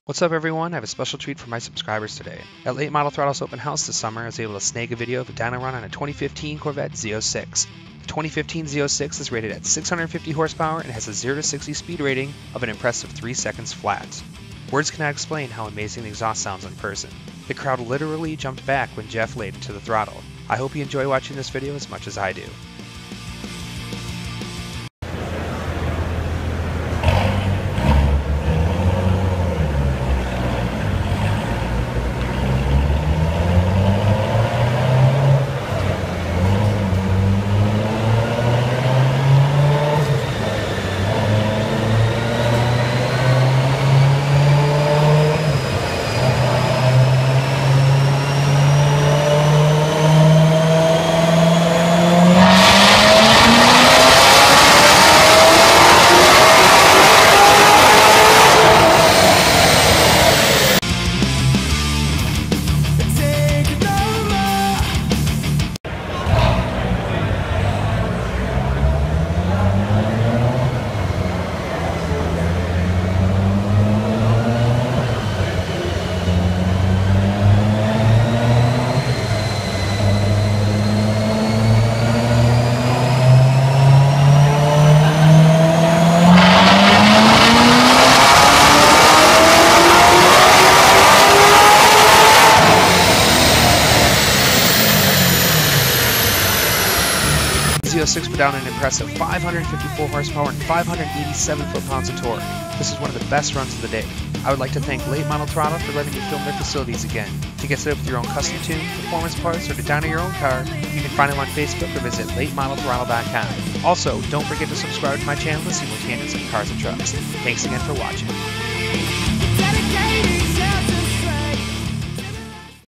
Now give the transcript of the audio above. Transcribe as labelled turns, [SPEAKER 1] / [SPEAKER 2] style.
[SPEAKER 1] What's up everyone, I have a special treat for my subscribers today. At Late Model Throttle's open house this summer, I was able to snag a video of a dyno run on a 2015 Corvette Z06. The 2015 Z06 is rated at 650 horsepower and has a 0 to 60 speed rating of an impressive 3 seconds flat. Words cannot explain how amazing the exhaust sounds in person. The crowd literally jumped back when Jeff laid into the throttle. I hope you enjoy watching this video as much as I do. Z06 put down an impressive 554 horsepower and 587 foot-pounds of torque. This is one of the best runs of the day. I would like to thank Late Model Throttle for letting me film their facilities again. To get set up with your own custom tune, performance parts, or to dyno your own car, you can find them on Facebook or visit latemodelthrottle.com. Also, don't forget to subscribe to my channel to see more tangents on cars and trucks. Thanks again for watching.